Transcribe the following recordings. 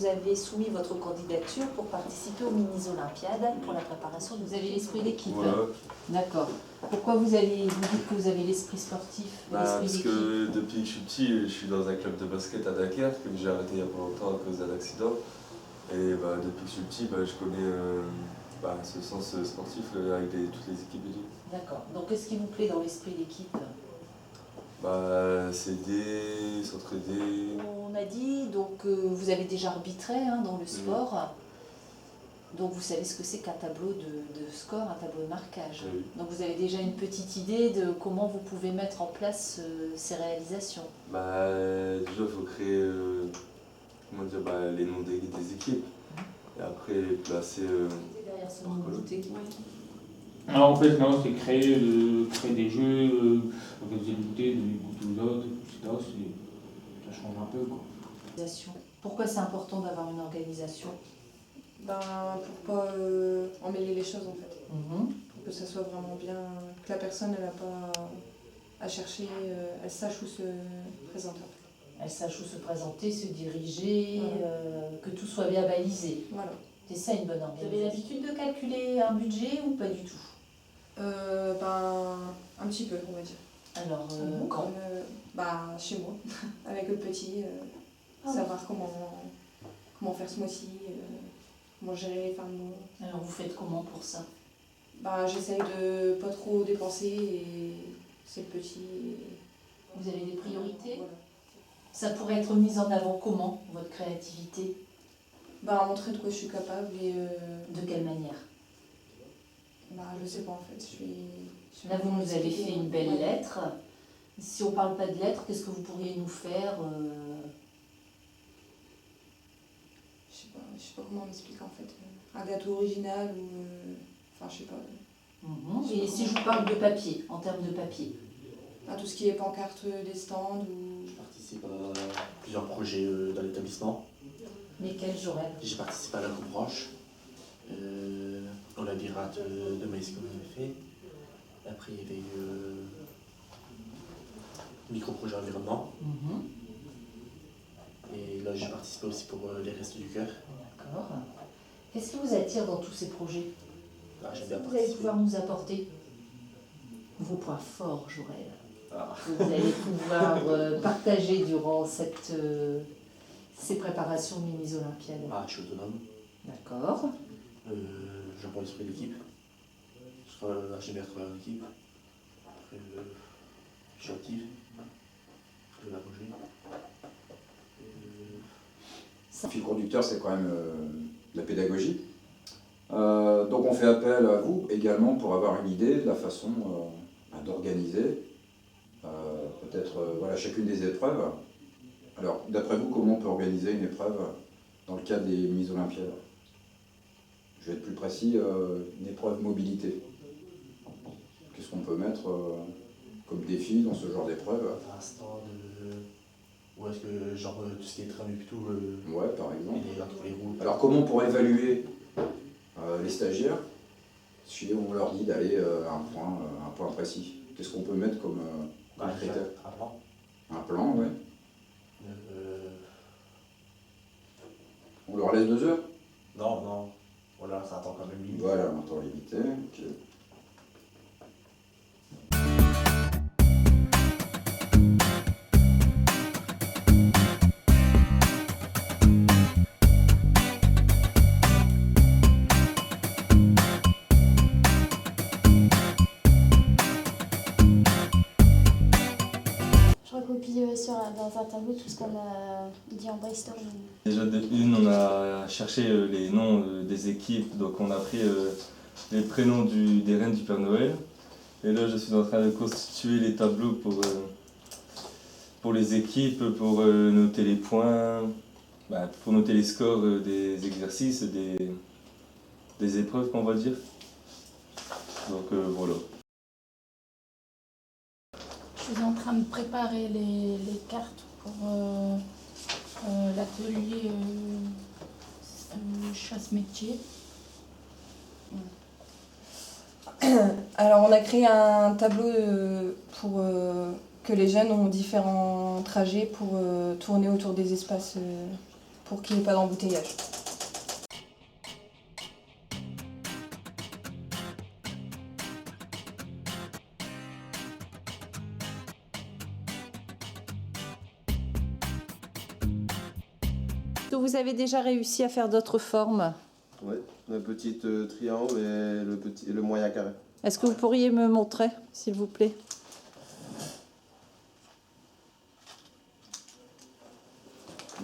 vous avez soumis votre candidature pour participer aux mini-olympiades pour la préparation. Vous avez l'esprit d'équipe. Voilà. D'accord. Pourquoi vous dites que vous avez l'esprit sportif, l'esprit Parce d'équipe? que depuis que je suis petit, je suis dans un club de basket à Dunkerque, que j'ai arrêté il n'y a pas longtemps à cause d'un accident. Et depuis que je suis petit, je connais ce sens sportif avec toutes les équipes d'équipe. D'accord. Donc qu'est-ce qui vous plaît dans l'esprit d'équipe? S'aider, s'entraider. On a dit donc vous avez déjà arbitré dans le sport. Donc vous savez ce que c'est qu'un tableau de score, un tableau de marquage. Oui. Donc vous avez déjà une petite idée de comment vous pouvez mettre en place ces réalisations. Déjà, il faut créer les noms des équipes. Et après, placer Derrière ce nom de bouteille. Alors en fait, non, c'est créer des jeux, organiser des goûters, donner des goûters aux autres, etc. Ça change un peu, quoi. Pourquoi c'est important d'avoir une organisation? Pour pas emmêler les choses en fait. Pour que ça soit vraiment bien, que la personne elle n'a pas à chercher, elle sache où se présenter. Elle sache où se présenter, se diriger, Voilà. que tout soit bien balisé. Voilà. C'est ça une bonne organisation. Vous avez l'habitude de calculer un budget ou pas du tout? Un petit peu, on va dire. Alors, quand? Chez moi, avec le petit, savoir comment faire ce mois-ci, comment gérer les fins de mois. Alors vous faites comment pour ça? J'essaye de pas trop dépenser et c'est le petit. Vous avez des priorités? Voilà. Ça pourrait être mis en avant comment, votre créativité? Montrer de quoi je suis capable et... De quelle manière? Je sais pas en fait. Là, vous nous avez fait une belle lettre. Si on parle pas de lettres, qu'est-ce que vous pourriez nous faire? Je sais pas comment m'expliquer en fait. Un gâteau original ou... je sais pas. Et si je vous parle de papier, en termes de papier? Tout ce qui est pancarte des stands ou... Je participe à plusieurs projets dans l'établissement. Lesquels j'aurais? J'ai participé à la coupe branche, au labyrinthe de maïs que vous avez fait. Après, il y avait eu micro-projet environnement. Et là, j'ai participé aussi pour les Restos du Cœur. D'accord. Qu'est-ce qui vous attire dans tous ces projets? J'aime bien Vous allez participer. pouvoir nous apporter vos points forts, Jorel. Que vous allez pouvoir partager durant ces préparations de mini-olympiades. Je suis autonome. D'accord. J'apprends l'esprit d'équipe. J'aime bien travailler en équipe. Après, je suis actif. Je dois la bouger. Le fil conducteur, c'est quand même la pédagogie. Donc on fait appel à vous également pour avoir une idée de la façon d'organiser peut-être chacune des épreuves. Alors, d'après vous, comment on peut organiser une épreuve dans le cadre des mini-olympiades? Je vais être plus précis, une épreuve mobilité. Qu'est-ce qu'on peut mettre comme défi dans ce genre d'épreuve? Un stand, ou est-ce que tout ce qui est tram et tout, Ouais, par exemple. et entre les roues. Alors comment on pourrait évaluer les stagiaires si on leur dit d'aller à un point précis? Qu'est-ce qu'on peut mettre comme critère? Un plan. Un plan, ouais. On leur laisse 2 heures? Non. Voilà, c'est un temps quand même limité. Voilà, un temps limité. Ok. Je recopie dans un tableau tout ce qu'on a dit en brainstorming. Déjà de une, on a cherché les noms des équipes, donc on a pris les prénoms des reines du Père Noël. Et là, je suis en train de constituer les tableaux pour les équipes, pour noter les points, pour noter les scores des exercices, des épreuves qu'on va dire. Donc voilà. Je suis en train de préparer les cartes pour l'atelier chasse-métier. Alors on a créé un tableau pour que les jeunes ont différents trajets pour tourner autour des espaces pour qu'il n'y ait pas d'embouteillage. Vous avez déjà réussi à faire d'autres formes? Oui, le petit triangle et le moyen carré. Est-ce que vous pourriez me montrer, s'il vous plaît?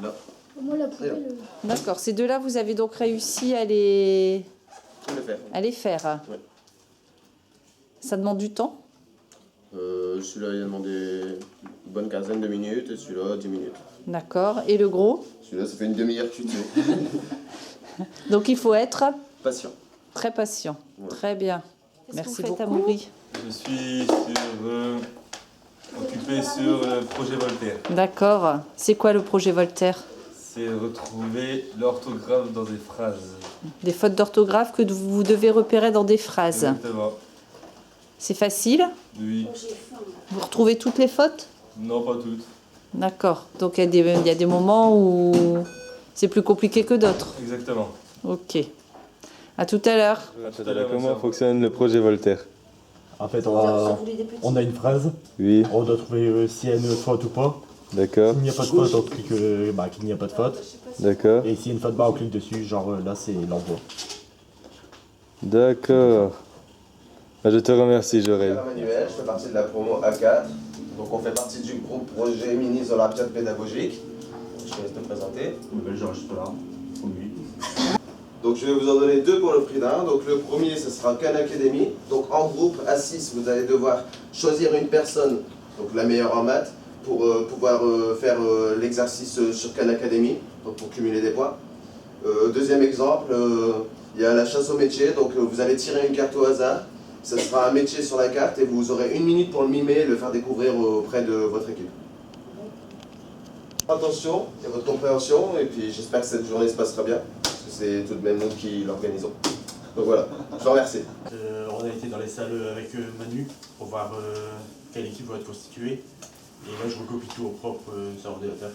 Là. Moi, la poubelle. D'accord, ces deux-là, vous avez donc réussi à les faire. Oui. Ça demande du temps? Celui-là, il a demandé une bonne quinzaine de minutes et celui-là, 10 minutes. D'accord, et le gros? Celui-là, ça fait une demi-heure que tu te fais. Donc il faut être Patient. très patient. Ouais. Très bien. Merci beaucoup, Amaury. Je suis occupé sur le projet Voltaire. D'accord. C'est quoi le projet Voltaire? C'est retrouver l'orthographe dans des phrases. Des fautes d'orthographe que vous devez repérer dans des phrases. Exactement. C'est facile? Oui. Vous retrouvez toutes les fautes? Non, pas toutes. D'accord. Donc il y a des moments où c'est plus compliqué que d'autres. Exactement. Ok. À tout à l'heure. Comment fonctionne le projet Voltaire? En fait, on a une phrase, Oui. on doit trouver s'il y a une faute ou pas. D'accord. S'il n'y a pas de faute, on clique qu'il n'y a pas de faute. D'accord. Et s'il y a une faute, on clique dessus, genre là c'est l'envoi. D'accord. Je te remercie, Jorel. Manuel, je fais partie de la promo A4. Donc on fait partie du groupe projet mini Olympiade pédagogique. Je te laisse te présenter. J'enregistre là. Oui. Donc je vais vous en donner deux pour le prix d'un. Donc le premier, ce sera Khan Academy. Donc en groupe, à 6, vous allez devoir choisir une personne, donc la meilleure en maths, pour pouvoir faire l'exercice sur Khan Academy, donc pour cumuler des points. Deuxième exemple, il y a la chasse au métier. Donc vous allez tirer une carte au hasard. Ce sera un métier sur la carte et vous aurez 1 minute pour le mimer et le faire découvrir auprès de votre équipe. Attention et votre compréhension, et puis j'espère que cette journée se passera bien, parce que c'est tout de même nous qui l'organisons. Donc voilà, je vous remercie. On a été dans les salles avec Manu pour voir quelle équipe va être constituée. Et là, je recopie tout au propre sur ordinateur.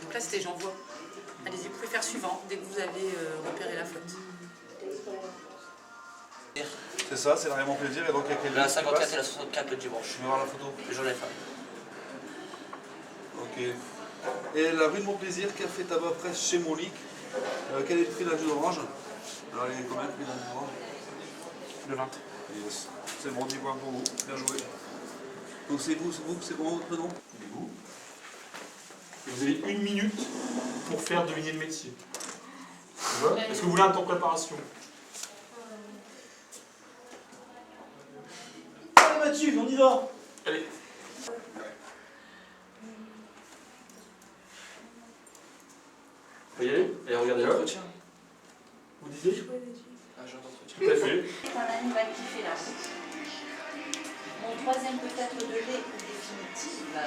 Donc là, c'était j'envoie. Allez-y, vous pouvez faire suivant dès que vous avez repéré la faute. C'est ça, c'est vraiment plaisir. Et donc, il y a quelle la 54 et la 64 le dimanche. Je vais voir la photo. Le jour des femmes. Ok. Et la rue de Mon Plaisir, café tabac presse chez Monique. Quel est le prix d'un jus d'orange? Alors, il est combien le prix d'un jus d'orange? Le 20. Yes. C'est bon, 10 points pour vous. Bien joué. Donc, c'est vous, c'est comment votre prénom? Et vous? vous avez 1 minute pour faire deviner le métier. Est-ce que vous voulez un temps de préparation? Allez Mathieu, on y va. Allez. Vous y aller? Allez, regardez là. Vous disiez? Un genre d'entretien. Tout à fait. C'est un animal qui fait la route. Mon troisième peut être de lait définitive.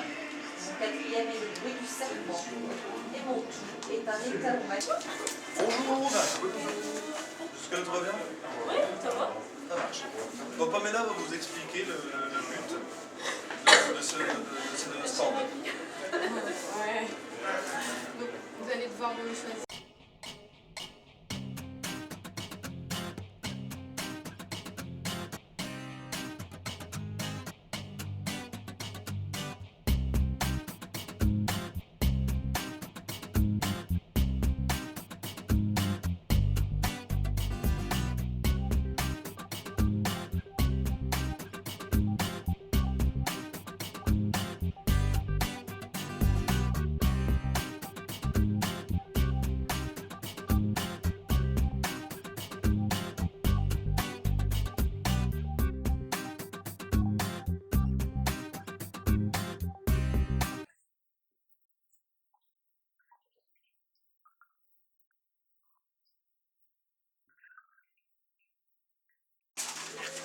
Mon quatrième est le bruit du serpent. Et mon tout est un état romantique. Bonjour. Jusque-là, tout va bien? Oui, ça va. Ça marche. Donc Pamela va vous expliquer le but de ce stand. Ouais. Donc, vous allez devoir me choisir.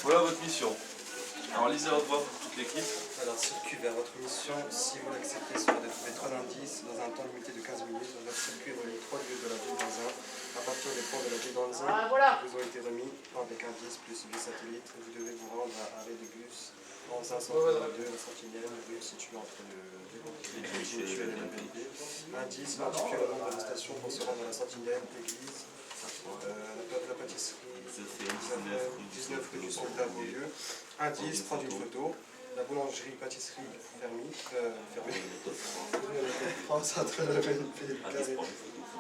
Voilà votre mission. Alors lisez à haute voix pour toute l'équipe. Alors, circuit vers votre mission, si vous l'acceptez, sera de trouver 3 indices dans un temps limité de 15 minutes. Dans votre circuit relie 3 lieux de la ville d'Anzin. À partir des points de la ville d'Anzin qui vous ont été remis avec indice plus 8 satellites, vous devez vous rendre à arrêt de bus Anzin 132, la Sentinelle, rue située entre le mutuel et la BNP. Indice, particulier le nombre de stations pour se rendre à la Sentinelle, l'église, la pâtisserie, 19 rue du Soldat Beaulieu. Indice, prendre une photo. La boulangerie, pâtisserie fermée. France entre le BNP et le carré.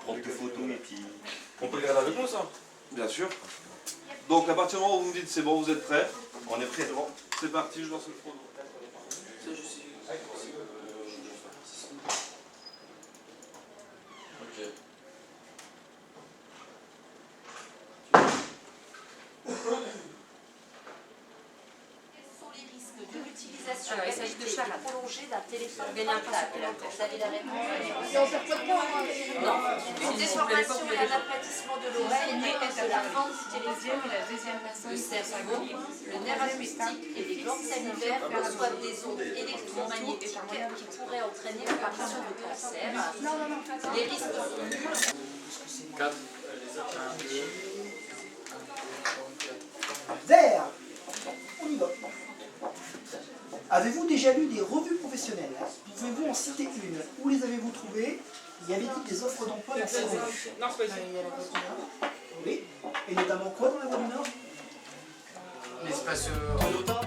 Prendre deux photos et puis... On peut le garder avec nous ça? Bien sûr. Donc à partir du moment où vous me dites c'est bon, vous êtes prêts, on est prêts, c'est bon. C'est parti, je lance le chrono. Ok. Alors, il s'agit de charade. Prolongée d'un téléphone portable. Vous avez la réponse? Et on perd pas de temps, hein. Non. Une déformation et un aplatissement de l'oreille de la fente téléphone. Le cerveau, le nerf acoustique et les glandes salivaires reçoivent des ondes électromagnétiques qui pourraient entraîner l'apparition de cancer. Les risques sont nuls. 4. Vert. On y va. Avez-vous déjà lu des revues professionnelles? Pouvez-vous en citer une? Où les avez-vous trouvées? Y avait-il des offres d'emploi dans ces revues? Non, c'est pas ici. Il y a la Voix du Nord. Oui. Et notamment quoi dans la Voix du Nord? L'espace Toyota.